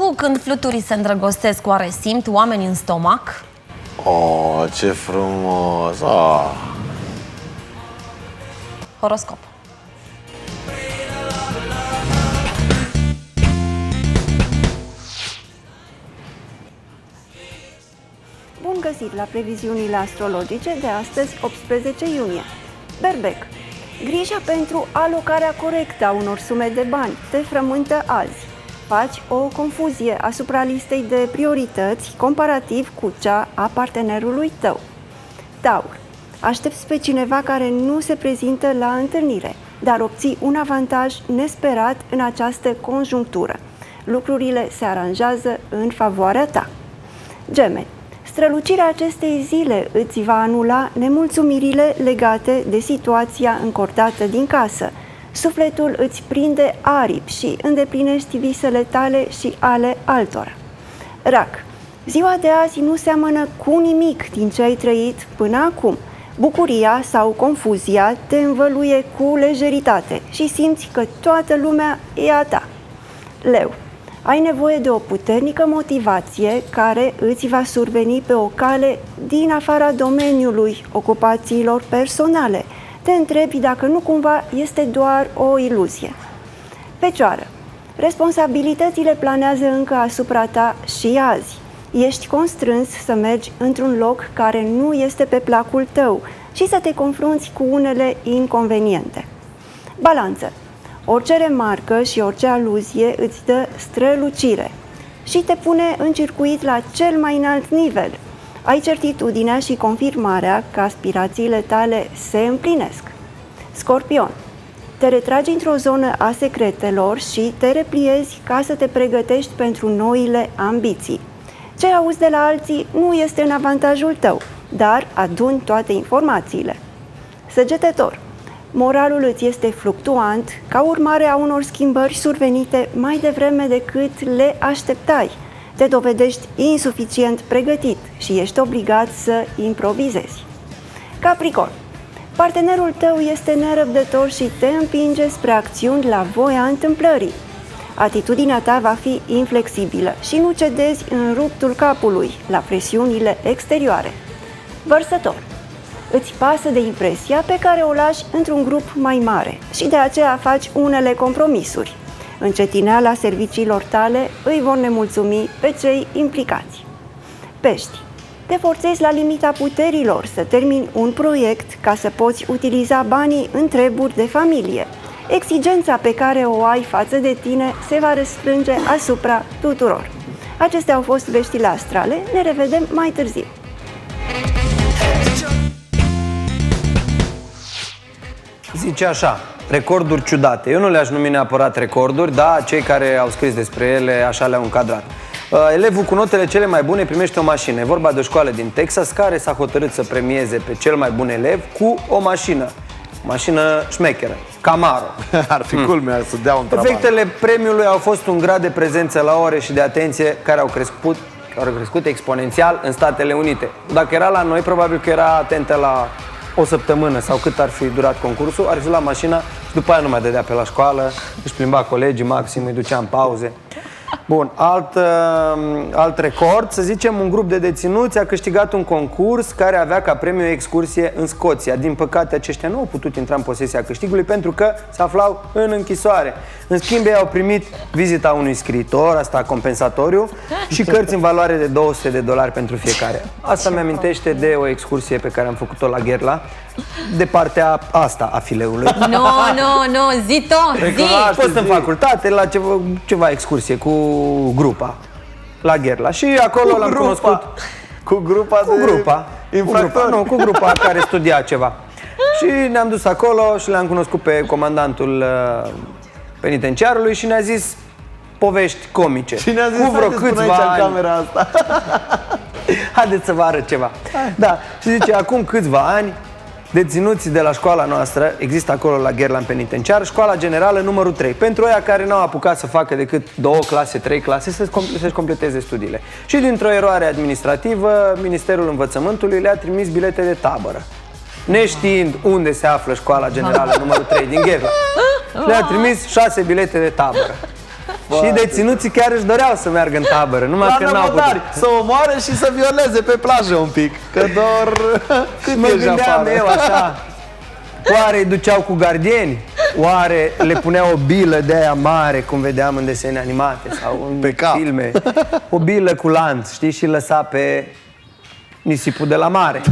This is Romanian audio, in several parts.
Cucu, când fluturii se îndrăgostesc, oare simt oameni în stomac? Oh, ce frumos! Oh. Horoscop. Bun găsit la previziunile astrologice de astăzi, 18 iunie. Berbec. Grija pentru alocarea corectă a unor sume de bani te frământă azi. Faci o confuzie asupra listei de priorități comparativ cu cea a partenerului tău. Taur. Aștepți pe cineva care nu se prezintă la întâlnire, dar obții un avantaj nesperat în această conjunctură. Lucrurile se aranjează în favoarea ta. Gemeni. Strălucirea acestei zile îți va anula nemulțumirile legate de situația încordată din casă. Sufletul îți prinde aripi și îndeplinești visele tale și ale altora. Rac. Ziua de azi nu seamănă cu nimic din ce ai trăit până acum. Bucuria sau confuzia te învăluie cu lejeritate și simți că toată lumea e a ta. Leu. Ai nevoie de o puternică motivație care îți va surveni pe o cale din afara domeniului ocupațiilor personale. Te întrebi dacă nu cumva este doar o iluzie. Fecioară. Responsabilitățile planează încă asupra ta și azi. Ești constrâns să mergi într-un loc care nu este pe placul tău și să te confrunți cu unele inconveniente. Balanță. Orice remarcă și orice aluzie îți dă strălucire și te pune în circuit la cel mai înalt nivel. Ai certitudinea și confirmarea că aspirațiile tale se împlinesc. Scorpion. Te retragi într-o zonă a secretelor și te repliezi ca să te pregătești pentru noile ambiții. Ce auzi de la alții nu este în avantajul tău, dar aduni toate informațiile. Săgetător. Moralul îți este fluctuant ca urmare a unor schimbări survenite mai devreme decât le așteptai. Te dovedești insuficient pregătit și ești obligat să improvizezi. Capricorn. Partenerul tău este nerăbdător și te împinge spre acțiuni la voia întâmplării. Atitudinea ta va fi inflexibilă și nu cedezi în ruptul capului la presiunile exterioare. Vărsător. Îți pasă de impresia pe care o lași într-un grup mai mare și de aceea faci unele compromisuri. Încetineala serviciilor tale îi vor nemulțumi pe cei implicați. Pești. Te forțezi la limita puterilor să termini un proiect ca să poți utiliza banii în treburi de familie. Exigența pe care o ai față de tine se va răsfrânge asupra tuturor. Acestea au fost veștile astrale, ne revedem mai târziu. Zice așa, recorduri ciudate. Eu nu le-aș numi neapărat recorduri, dar cei care au scris despre ele așa le-au încadrat. Elevul cu notele cele mai bune primește o mașină. E vorba de o școală din Texas care s-a hotărât să premieze pe cel mai bun elev cu o mașină. Mașină șmecheră, Camaro. Ar fi culmea să dea un traban. Efectele premiului au fost un grad de prezență la ore și de atenție care au crescut exponențial în Statele Unite. Dacă era la noi, probabil că era atentă la o săptămână sau cât ar fi durat concursul, ar fi luat mașina și după aia nu mai dădea pe la școală, își plimba colegii, maxim îi ducea în pauze. Bun, alt record, să zicem, un grup de deținuți a câștigat un concurs care avea ca premiu o excursie în Scoția. Din păcate, aceștia nu au putut intra în posesia câștigului pentru că se aflau în închisoare. În schimb, ei au primit vizita unui scriitor, asta compensatoriu, și cărți în valoare de $200 pentru fiecare. Asta mi-amintește de o excursie pe care am făcut-o la Gherla, de partea asta a fileului. Nu, zi-o, zi! Am fost în facultate la ceva excursie cu grupa la Gherla și acolo l-am cunoscut. Cu grupa Cu grupa care studia ceva. Și ne-am dus acolo și le-am cunoscut pe comandantul penitenciarului și ne-a zis povești comice. Și ne-a zis, cu vreo câțiva ani. Camera asta. Haideți să vă arăt ceva. Da, și zice, acum câțiva ani, deținuții de la școala noastră, există acolo la Gherla în penitenciar, școala generală numărul 3. Pentru aia care n-au apucat să facă decât 2 clase, 3 clase, să-și completeze studiile. Și dintr-o eroare administrativă, Ministerul Învățământului le-a trimis bilete de tabără. Neștiind unde se află școala generală numărul 3 din Gherla, le-a trimis 6 bilete de tabără. Și deținuții chiar își doreau să meargă în tabără, numai La că n-au putut. năvodari, să omoare și să violeze pe plajă un pic. Că doar cât Mă ești gândeam afară? eu așa, oare îi duceau cu gardieni? Oare le puneau o bilă de aia mare, cum vedeam în desene animate sau în Pe cap. filme? O bilă cu lanț, știi, și lăsa pe nisipul de la mare.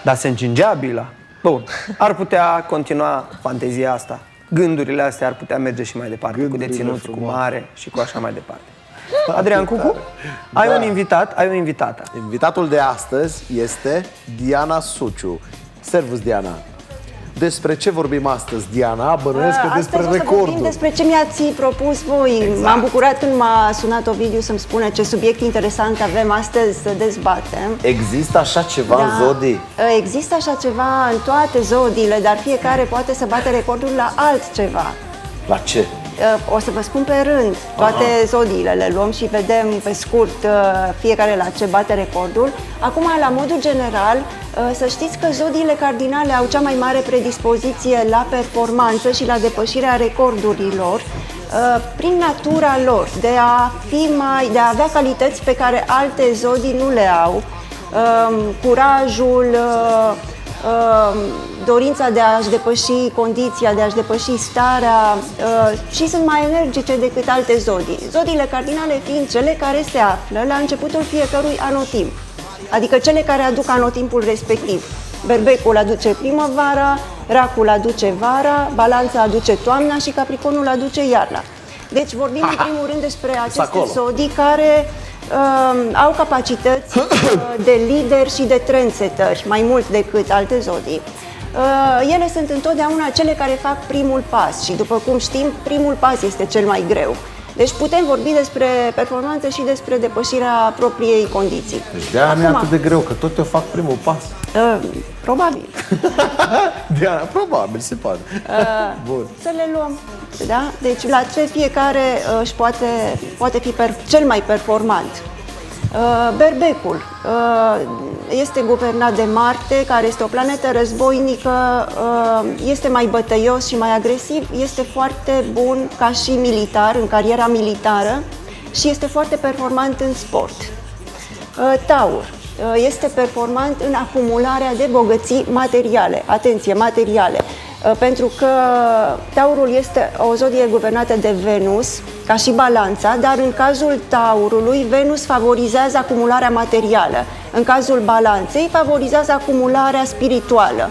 Dar se încingea bila. Bun, ar putea continua fantezia asta. Gândurile astea ar putea merge și mai departe, Gândurile cu deținuți, frumoase. cu mare și cu așa mai departe. Adrian Cucu, ai un invitat, ai o invitată. Invitatul de astăzi este Diana Suciu. Servus, Diana. Despre ce vorbim astăzi, Diana? Bănuiesc că despre Astăzi o să vorbim recorduri. despre ce mi-ați propus voi. Exact. M-am bucurat când m-a sunat Ovidiu să-mi spună ce subiect interesant avem astăzi să dezbatem. Există așa ceva în zodii? Există așa ceva în toate zodiile, dar fiecare poate să bată recordul la altceva. La ce? O să vă spun pe rând toate zodiile, le luăm și vedem pe scurt fiecare la ce bate recordul. Acum, la modul general, să știți că zodiile cardinale au cea mai mare predispoziție la performanță și la depășirea recordurilor prin natura lor, de a avea calități pe care alte zodii nu le au. Curajul, dorința de a-și depăși condiția, de a-și depăși starea și sunt mai energice decât alte zodii. Zodiile cardinale fiind cele care se află la începutul fiecărui anotimp, adică cele care aduc anotimpul respectiv. Berbecul aduce primăvara, Racul aduce vara, Balanța aduce toamna și Capricornul aduce iarna. Deci vorbim în primul rând despre aceste zodii care au capacități de lider și de trendsetteri, mai mult decât alte zodii. Ele sunt întotdeauna cele care fac primul pas și, după cum știm, primul pas este cel mai greu. Deci putem vorbi despre performanță și despre depășirea propriei condiții. Deci de-aia nu e atât de greu, că tot eu fac primul pas. Probabil. Diana, probabil, se poate. Bun. Să le luăm. Da? Deci la ce fiecare își poate fi cel mai performant. Berbecul este guvernat de Marte, care este o planetă războinică, este mai bătăios și mai agresiv, este foarte bun ca și militar, în cariera militară și este foarte performant în sport. Taur este performant în acumularea de bogății materiale. Atenție, materiale! Pentru că Taurul este o zodie guvernată de Venus, ca și Balanța, dar în cazul Taurului, Venus favorizează acumularea materială. În cazul Balanței, favorizează acumularea spirituală.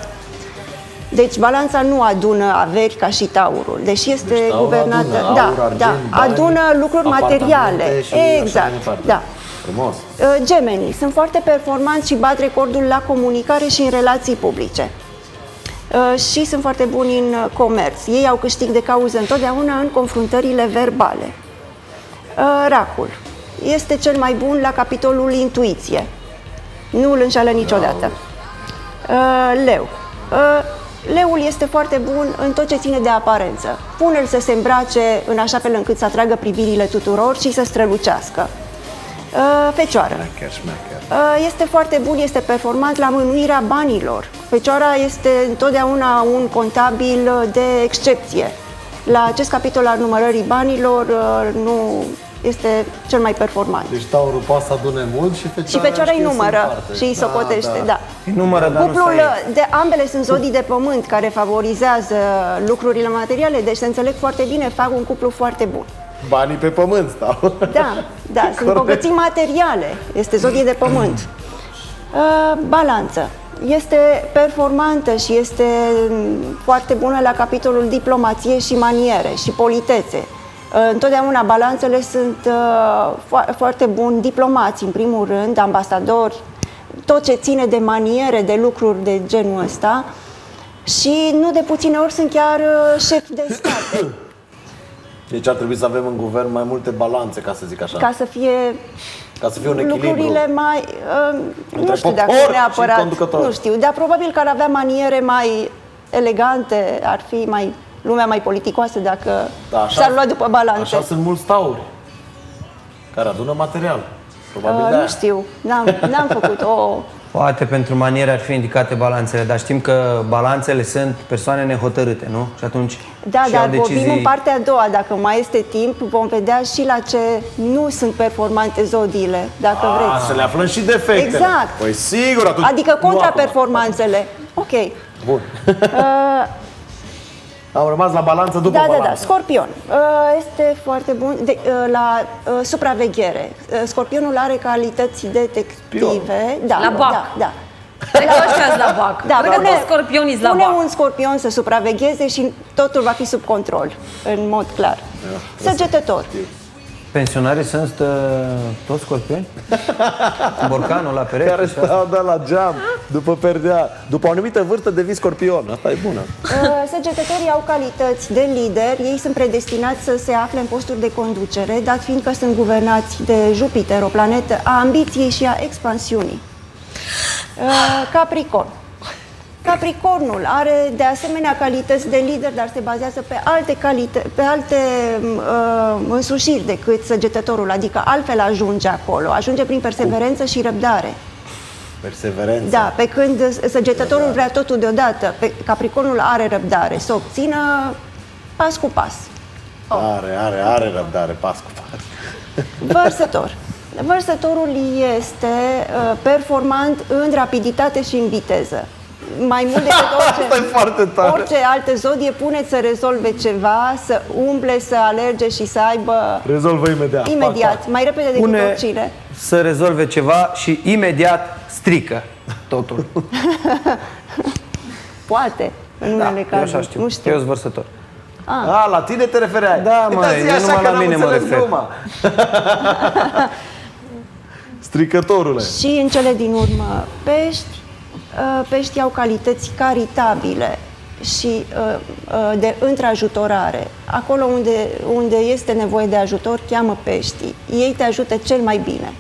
Deci Balanța nu adună averi ca și Taurul, deși este guvernată... Adună lucruri materiale. Exact, da. Frumos. Gemenii sunt foarte performanți și bat recordul la comunicare și în relații publice. Și sunt foarte buni în comerț. Ei au câștig de cauză întotdeauna în confruntările verbale. Racul este cel mai bun la capitolul intuiție. Nu îl înșală niciodată. Leu. Leul este foarte bun în tot ce ține de aparență. Pune-l să se îmbrace în așa fel încât să atragă privirile tuturor și să strălucească. Fecioară. Este foarte bun, este performant la mânuirea banilor. Fecioara este întotdeauna un contabil de excepție. La acest capitol al numărării banilor nu este cel mai performant. Deci Taurul poate să adune mult și Fecioara îi numără și îi socotește, da. Îi numără, dar Cuplul nu de ambele sunt zodii de pământ care favorizează lucrurile materiale, deci se înțeleg foarte bine, fac un cuplu foarte bun. Banii pe pământ stau. Da, sunt bogății materiale, este zodie de pământ. Balanță. Este performantă și este foarte bună la capitolul diplomație și maniere și politețe. Întotdeauna balanțele sunt foarte buni diplomați, în primul rând, ambasadori, tot ce ține de maniere, de lucruri de genul ăsta și nu de puține ori sunt chiar șefi de state. Deci ar trebui să avem în guvern mai multe balanțe, ca să zic așa. Ca să fie un echilibru. lucrurile mai... nu știu dacă neapărat... Nu știu, dar probabil că ar avea maniere mai elegante, ar fi lumea mai politicoasă dacă s-ar lua după balanțe. Așa sunt mulți tauri care adună material. Probabil nu știu, n-am făcut o Poate pentru maniere ar fi indicate balanțele, dar știm că balanțele sunt persoane nehotărâte, nu? Și atunci Da, și-au dar decizii... vorbim în partea a doua. Dacă mai este timp, vom vedea și la ce nu sunt performante zodiile, dacă vreți. Să le aflăm și defectele. Exact. Păi sigur, atunci... Adică nu acum. contraperformanțele. Ok. Bun. Am rămas la balanță după Da, da, balanță. da. Scorpion. Este foarte bun la supraveghere. Scorpionul are calități detective. Da, La BAC. Da. Cred că ăștia la BAC. Da, Cred că toți scorpionii la pune BAC. un scorpion să supravegheze și totul va fi sub control, în mod clar. Săgetător. Pensionarii sunt toți scorpioni? Borcanul la perete? Care și asta? stau la geam, după perdea. După o anumită vârstă devii scorpion. Asta e bună. Săgetătorii au calități de lider, ei sunt predestinați să se afle în posturi de conducere, dat fiind că sunt guvernați de Jupiter, o planetă a ambiției și a expansiunii. Capricorn. Capricornul are de asemenea calități de lider, dar se bazează pe alte însușiri decât săgetătorul, adică altfel ajunge acolo, ajunge prin perseverență și răbdare. Perseverență. Da, pe când săgetătorul vrea totul deodată, Capricornul are răbdare, să obțină pas cu pas. Are răbdare, pas cu pas. Vărsător. Vărsătorul este performant în rapiditate și în viteză. Mai mult decât Asta e foarte tare. orice altă zodie, puneți să rezolve ceva, să umble, să alerge și să aibă Rezolvă imediat. imediat, mai repede decât Pune oricine. să rezolve ceva și imediat strică totul. Poate, în unele Eu așa cazuri. știu. Nu știu. Eu sunt vărsător. La tine te refereai. Da, mă, Uitați, eu așa numai că la n-am mine mă înțeles refer. gluma. Stricătorule. Și în cele din urmă, peștii au calități caritabile și de întrajutorare. Acolo unde este nevoie de ajutor, cheamă peștii. Ei te ajută cel mai bine.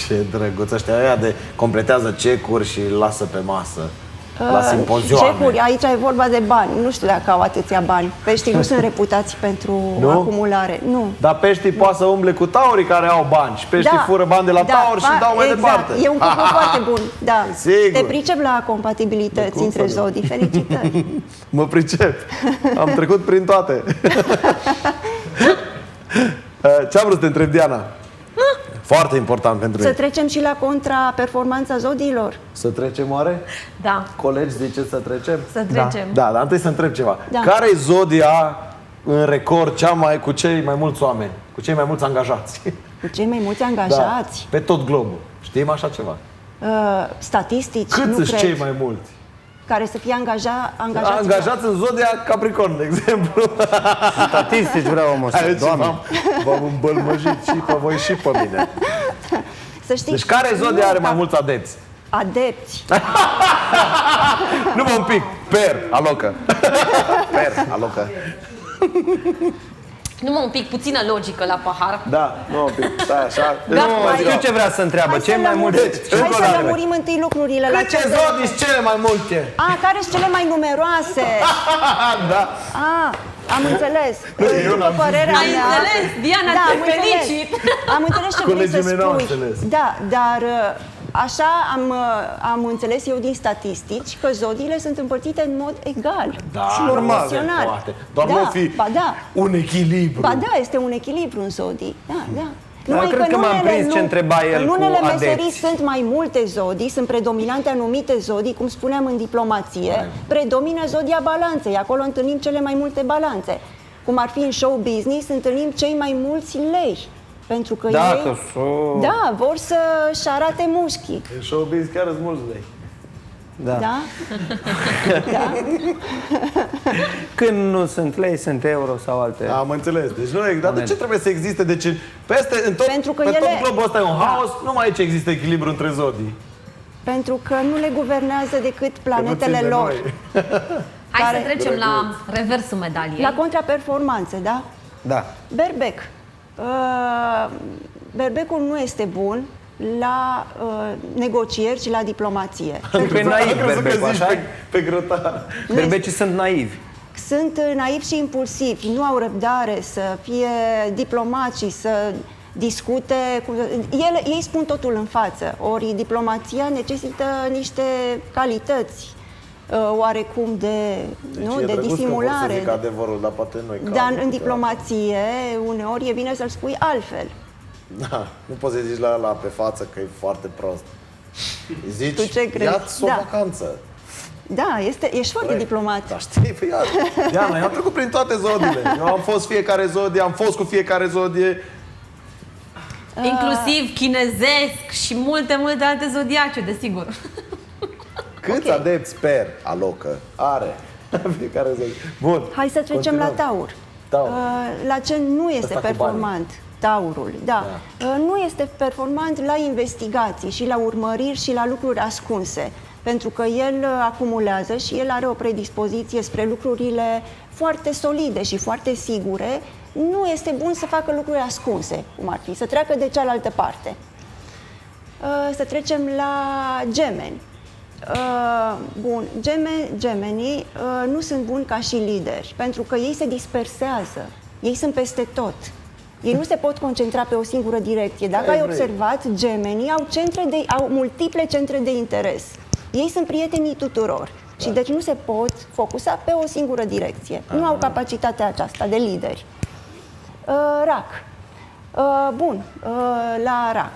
Ce drăguț, ăștia aia de completează cecuri și lasă pe masă. La simpozioane. Cecuri, aici e vorba de bani. Nu știu dacă au atâția bani. Peștii nu sunt reputați pentru acumulare. Nu. Dar peștii poate să umble cu taurii care au bani și peștii fură bani de la tauri și dau mai departe. E un cuvânt foarte bun. Da. Sigur. Te pricep la compatibilități între zodii. Felicitări. Mă pricep. Am trecut prin toate. Ce am vrut să te întreb, Diana? Foarte important pentru Să mine. trecem și la contraperformanța zodiilor. Să trecem oare? Da, Colegi, ziceți să trecem? să trecem. Da, dar întâi să întreb ceva. Da. Care e zodia în record cu cei mai mulți oameni? Cu cei mai mulți angajați? Cu cei mai mulți angajați, Pe tot globul. Știm așa ceva? statistici, Cât nu sunt cred, cei mai mulți? care să fie angajați. Angajați în zodia Capricorn, de exemplu. Statistici vreau omul ăsta, Aici Doamne. v-am îmbălmăjit și pe voi și pe mine. Să știți, Deci care zodia nu are ca mai mulți adepți? adepți? Nu mă un pic. Per, alocă. Per, alocă. Numai un pic, puțină logică la pahar. Da, nu un pic. Stai așa. Deci, Da, Nu, știu ce vrea să întreabă. Hai Ce să mai mulți? lămurim- Hai să lămurim întâi lucrurile la Câte ce zodii sunt cele mai multe? care sunt cele mai numeroase? Da. Am înțeles. eu n-am După părerea Ai mea. înțeles? Diana, Da, te am înțeles. felicit! Am înțeles ce vrei să Colegii mei n-au spui. înțeles. Da, dar așa am înțeles eu din statistici că zodiile sunt împărțite în mod egal și proporțional. Doar nu fi ba da. un echilibru. Ba da, este un echilibru în zodii. Da, da. Dar cred că m-am prins ce întreba el în cu unele adepți. meserii sunt mai multe zodii, sunt predominante anumite zodii, cum spuneam în diplomație, predomină zodia balanței, acolo întâlnim cele mai multe balanțe. Cum ar fi în show business, întâlnim cei mai mulți lei. Pentru că ei vor să-și arate mușchii. În showbiz chiar sunt mulți lei. Da. Da? Da? Când nu sunt lei, sunt euro sau alte. Am înțeles. Deci nu e. Dar de ce trebuie să existe? Deci în tot globul ăsta e un haos, numai aici există echilibru între zodii. Pentru că nu le guvernează decât planetele țin de lor. noi. Hai să trecem la reversul medaliei. La contraperformanțe, da? Da. Berbec. Berbecul nu este bun la negocieri și la diplomație. Pentru că e naiv Am crezut că berbecul, zici așa? pe grătar. Berbecii sunt naivi. Sunt naivi și impulsivi, nu au răbdare să fie diplomați și să discute, ei spun totul în față, ori diplomația necesită niște calități oarecum de, Deci nu, e de drăguț că disimulare. vor să zic adevărul, dar poate noi Dar în diplomație, uneori e bine să-l spui altfel. Da, nu poți să zici la ăla pe față că e foarte prost. Zici, Tu ce crezi? ia-ți o Da. vacanță. Da, ești foarte diplomat. Dar știi, păi, Diana, eu am trecut prin toate zodiile. Eu am fost fiecare zodie, am fost cu fiecare zodie. Inclusiv chinezesc și multe alte zodiace, desigur. Câți adepți sper alocă are fiecare zodie? Bun. Hai să trecem la Taur. Taur. La ce nu este Ăsta cu performant. Taurul, da. Nu este performant la investigații și la urmăriri și la lucruri ascunse. Pentru că el acumulează și el are o predispoziție spre lucrurile foarte solide și foarte sigure. Nu este bun să facă lucruri ascunse, cum ar fi, să treacă de cealaltă parte. Să trecem la Gemeni. Bun, gemenii nu sunt buni ca și lideri, pentru că ei se dispersează, ei sunt peste tot. Ei nu se pot concentra pe o singură direcție. Dacă ai observat, gemenii au multiple centre de interes. Ei sunt prietenii tuturor și deci nu se pot focusa pe o singură direcție. Nu au capacitatea aceasta de lideri. Rac. Bun, la rac.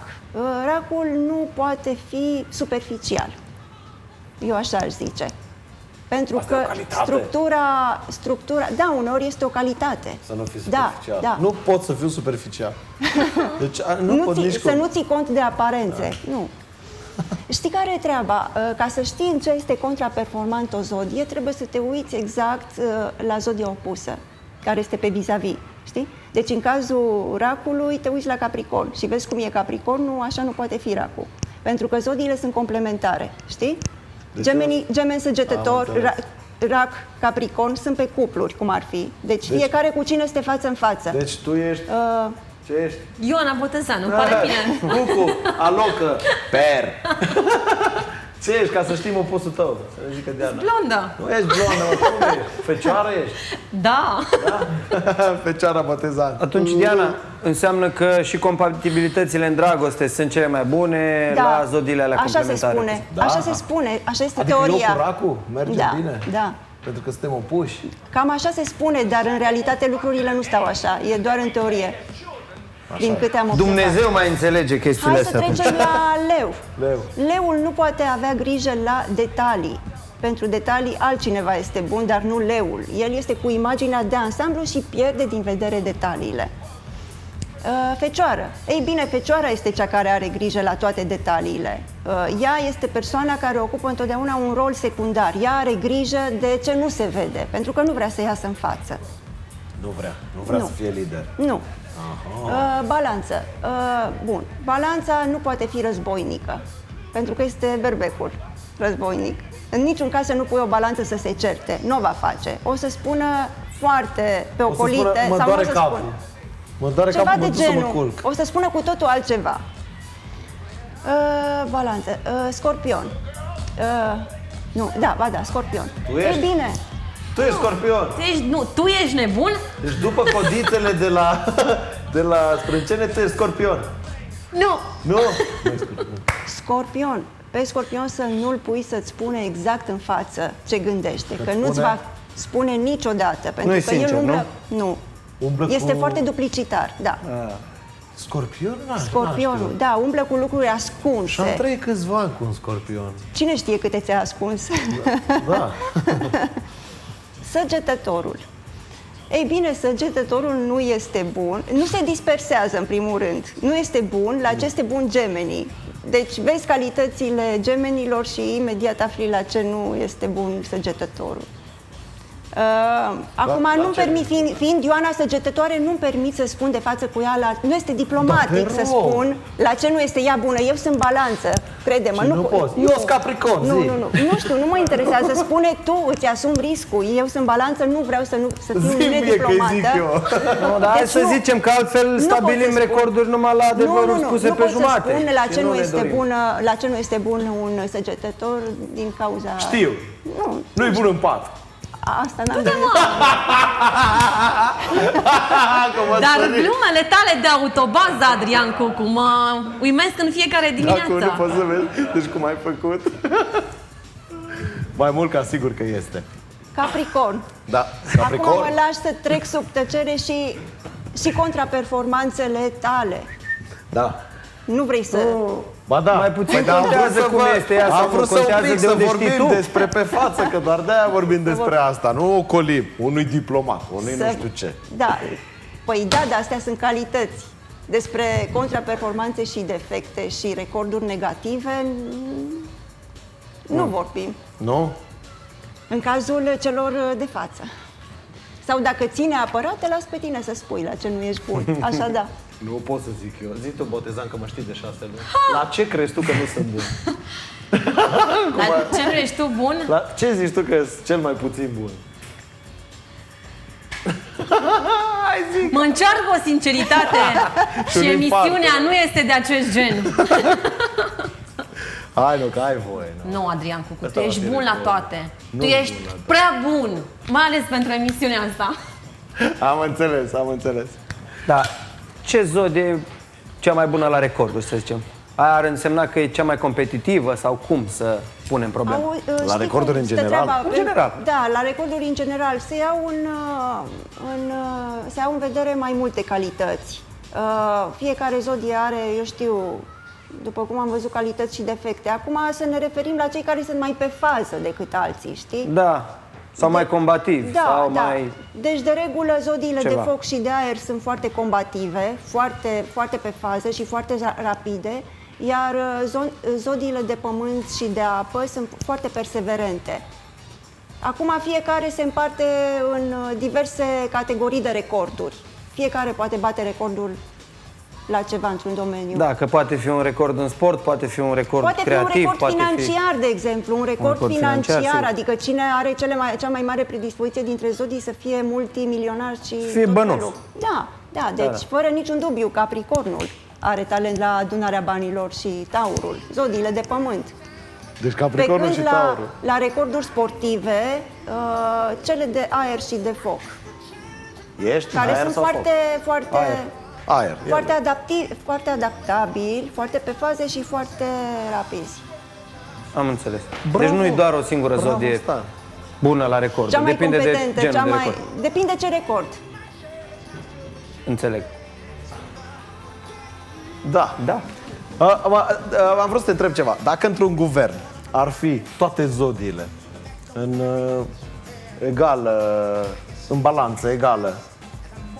Racul nu poate fi superficial. Eu așa aș zice. Pentru Asta e că o calitate? structura, da, uneori este o calitate. Să nu fii superficial. Da. Nu pot să fiu superficial. Deci nu pot nici Să nu ții cont de aparențe. Nu. Știi care e treaba? Ca să știi în ce este contraperformant o zodie, trebuie să te uiți exact la zodia opusă, care este pe vis-a-vis. Știi? Deci în cazul racului te uiți la Capricorn și vezi cum e Capricornul, așa nu poate fi racul. Pentru că zodiile sunt complementare. Știi? Gemeni săgetător, rac, Capricorn sunt pe cupluri, cum ar fi. Deci fiecare cu cine este față în față. Deci tu ești... Ce ești? Ioana Botezanu, îmi pare bine. Cucu, alocă, per. Ce ești, ca să știm opusul tău? Să ne zică Diana. Blondă. Nu ești blondă, mă, cum ești? Fecioară ești? Da. Fecioara Botezan. Atunci, Diana, înseamnă că și compatibilitățile în dragoste sunt cele mai bune la zodiile alea complementare. Așa se spune, așa se spune, așa este Adică teoria. eu cu racul merge bine? Da. Pentru că suntem opuși? Cam așa se spune, dar în realitate lucrurile nu stau așa, e doar în teorie. Din câte am observat. Dumnezeu mai înțelege chestiile Hai să astea. trecem la leu. Leu. Leul nu poate avea grijă la detalii. Pentru detalii altcineva este bun, dar nu leul. El este cu imaginea de ansamblu și pierde din vedere detaliile. Fecioară. Ei bine, fecioara este cea care are grijă la toate detaliile. Ea este persoana care ocupă întotdeauna un rol secundar. Ea are grijă de ce nu se vede, pentru că nu vrea să iasă în față. Nu vrea să fie lider. Nu. Balanță. Bun. Balanța nu poate fi războinică, pentru că este berbecul războinic. În niciun caz să nu pui o balanță să se certe. Nu o va face. O să spună foarte pe ocolite. Mă sau doare nu o să capul. spună Mă doare ceva capul, de mă duc să mă genul. culc. O să spună cu totul altceva. Balanță. Scorpion. Nu, da, scorpion. Tu ești? E bine. Tu ești scorpion. Tu ești nebun? Deci după codițele de la sprâncene, tu ești scorpion. Nu. Nu? Scorpion. Pe scorpion să nu-l pui să-ți spune exact în față ce gândește, că Îți nu-ți spune? va spune niciodată, pentru Nu-i că sincer, el umblă, nu? nu. Este foarte duplicitar, da. Scorpion? Scorpionul, da, umblă cu lucruri Și am ascunse. trăit câțiva ani cu un scorpion. Cine știe câte ți-a ascuns? Da. Săgetătorul. Ei bine, săgetătorul nu este bun, nu se dispersează în primul rând, nu este bun, la ce este bun gemenii. Deci vezi calitățile gemenilor și imediat afli la ce nu este bun săgetătorul. Acum, la nu-mi ce? permit, fiind Ioana săgetătoare, nu-mi permit să spun de față cu ea, nu este diplomatic Da, să te rog. spun la ce nu este ea bună. Eu sunt balanță, crede-mă. Și nu poți. Eu sunt Capricorn, zi. Nu știu, nu mă interesează. Spune tu, îți asumi riscul. Eu sunt balanță, nu vreau să fiu Zi mie că nediplomată. zic eu. Nu, dar hai Deci să nu. zicem că altfel Nu stabilim pot să spun. recorduri numai la adevăruri spuse nu pe pot jumate. să spun la Și ce, nu nu ne este dorim. la ce nu este bun un săgetător din cauza... Știu. Nu. Nu-i bun în pat. Asta n-am zis. Dar glumele tale de autobază, Adrian Cucu, mă uimesc în fiecare Acum nu dimineață. poți să vezi. Deci cum ai făcut? Mai mult ca sigur că este. Capricorn. Da, Acum Capricorn. mă lași să trec sub tăcere și contraperformanțele tale. Da. Nu vrei să... Ba da. Mai puțin da, am contează vrut să cum este ea sau Am nu vrut să contează un pic de să unde știi vorbim tu. despre pe față, că doar de-aia vorbim despre asta. Nu ocolim unui diplomat, unui nu știu ce. Da, păi da, dar astea sunt calități. Despre contraperformanțe și defecte și recorduri negative nu vorbim. Nu? În cazul celor de față. Sau dacă ține apărat, te las pe tine să spui la ce nu ești bun. Așa da. Nu pot să zic eu. Zi tu, Botezan, că mă știi de 6 luni. La ce crezi tu că nu sunt bun? Dar ce vrei tu bun? La ce zici tu că sunt cel mai puțin bun? Hai zic! Mă încearcă o sinceritate și un emisiunea infarct. nu este de acest gen. Hai, nu, că ai voie. Nu. Nu, Adrian Cucu, tu Asta va ești fi bun la record. toate. Nu Tu ești bun la toate. prea bun, mai ales pentru emisiunea asta. Am înțeles, am înțeles. Da. Ce zodie e cea mai bună la recorduri, să zicem? Aia ar însemna că e cea mai competitivă sau cum să punem problema? Știi recorduri cum în stă general? treaba? În general. Da, la recorduri în general se iau în vedere mai multe calități. Fiecare zodie are, eu știu, după cum am văzut, calități și defecte. Acum să ne referim la cei care sunt mai pe fază decât alții, știi? Da. Sau mai combativi, sau mai... Deci, de regulă, zodiile ceva. de foc și de aer sunt foarte combative, foarte, foarte pe fază și foarte rapide, iar zodiile de pământ și de apă sunt foarte perseverente. Acum, fiecare se împarte în diverse categorii de recorduri. Fiecare poate bate recordul la ceva într-un domeniu. Da, că poate fi un record în sport, poate fi un record Poate creativ, fi un record poate financiar, de exemplu, un record record financiar, financiar, sigur. adică cine are cea mai mare predispoziție dintre zodii să fie multimilionar și fie tot bănos. felul. Da, da, deci da. fără niciun dubiu, Capricornul are talent la adunarea banilor și Taurul, zodiile de pământ. Deci Pe Capricornul când și Taurul. la recorduri sportive, cele de aer și de foc, Ești care aer sunt sau foarte, foc? foarte... Aer. Aer. Foarte adaptabili, foarte pe faze și foarte rapizi. Am înțeles. Bravo. Deci nu e doar o singură Bravo, zodie Stan. bună la record. Cea mai Depinde de competentă, genul de record. depinde ce record. Înțeleg. Da. Da. Am vrut să te întreb ceva. Dacă într-un guvern ar fi toate zodiile în în balanță egală,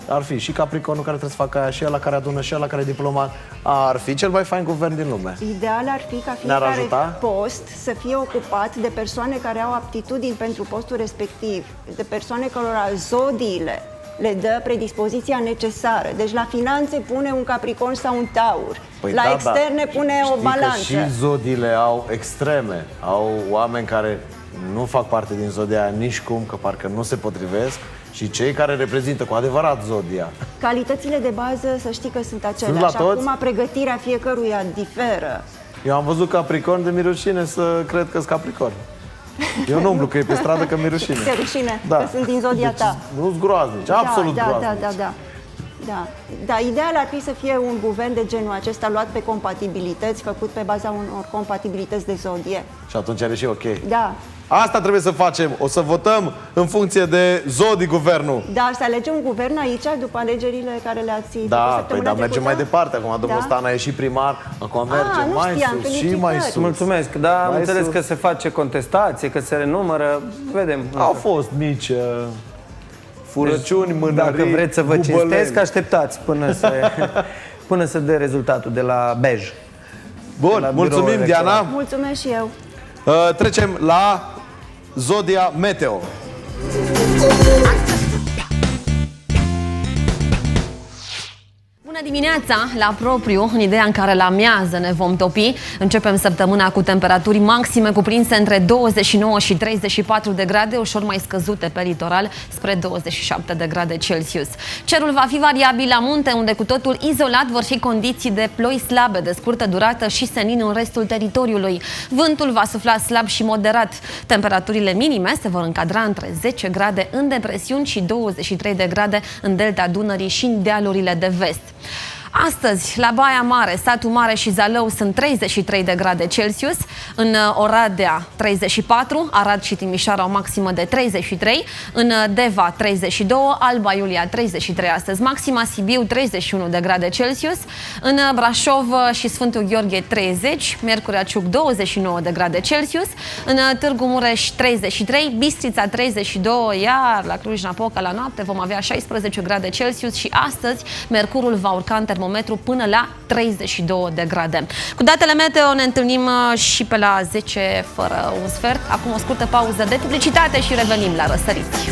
ar fi și Capricornul care trebuie să facă aia, și ăla care adună, și ăla care e diplomat, ar fi cel mai fain guvern din lume. Ideal ar fi ca Ne-ar fiecare ajuta? post să fie ocupat de persoane care au aptitudini pentru postul respectiv, de persoane cărora zodiile le dă predispoziția necesară. Deci la finanțe pune un Capricorn sau un Taur, la externe pune o Știi balanță. că și zodiile au extreme. Au oameni care nu fac parte din zodia aia nici cum, că parcă nu se potrivesc, și cei care reprezintă cu adevărat zodia. Calitățile de bază, să știi că sunt aceleași. la toți? Acum pregătirea fiecăruia diferă. Eu am văzut Capricorn de mi rușine să cred că-s Capricorn. Eu nu umblu că e pe stradă, că mi rușine. Ți-e rușine că sunt din zodia ta. Nu-s groaznici, absolut groaznici. Da, ideal ar fi să fie un guvern de genul acesta luat pe compatibilități, făcut pe baza unor compatibilități de zodie. Și atunci are și ok. Da, Asta trebuie să facem. O să votăm în funcție de zodii guvernul. dar să alegem un guvern aici după alegerile care le-ați făcut Da, săptămâna păi da, mergem trecută? mai departe. Acum domnul Da? Stan a ieșit primar, acum mergem nu mai știam, sus și felicitări. mai sus. Mulțumesc, da, am Mai înțeles sus. că se face contestație, că se renumără, vedem. Au fost mici furăciuni, mânării, Dacă vreți să vă bubăleni. cinstesc, așteptați până să dea rezultatul de la Bej. De Bun, la mulțumim, biroul Diana. electoral. Mulțumesc și eu. Trecem la zodia meteo. Bună Bună dimineața, la propriu, în ideea în care la amiază ne vom topi. Începem săptămâna cu temperaturi maxime cuprinse între 29 și 34 de grade, ușor mai scăzute pe litoral, spre 27 de grade Celsius. Cerul va fi variabil la munte, unde cu totul izolat vor fi condiții de ploi slabe, de scurtă durată și senin în restul teritoriului. Vântul va sufla slab și moderat. Temperaturile minime se vor încadra între 10 grade în depresiuni și 23 de grade în delta Dunării și în dealurile de vest. Astăzi, la Baia Mare, Satu Mare și Zalău sunt 33 de grade Celsius, în Oradea 34, Arad și Timișoara o maximă de 33, în Deva 32, Alba Iulia 33 astăzi, maxima Sibiu 31 de grade Celsius, în Brașov și Sfântul Gheorghe 30, Miercurea Ciuc 29 de grade Celsius, în Târgu Mureș 33, Bistrița 32, iar la Cluj-Napoca la noapte vom avea 16 grade Celsius și astăzi mercurul va urca în termometru până la 32 de grade. Cu datele meteo ne întâlnim și pe la 10 fără un sfert. Acum o scurtă pauză de publicitate și revenim la răsăriți.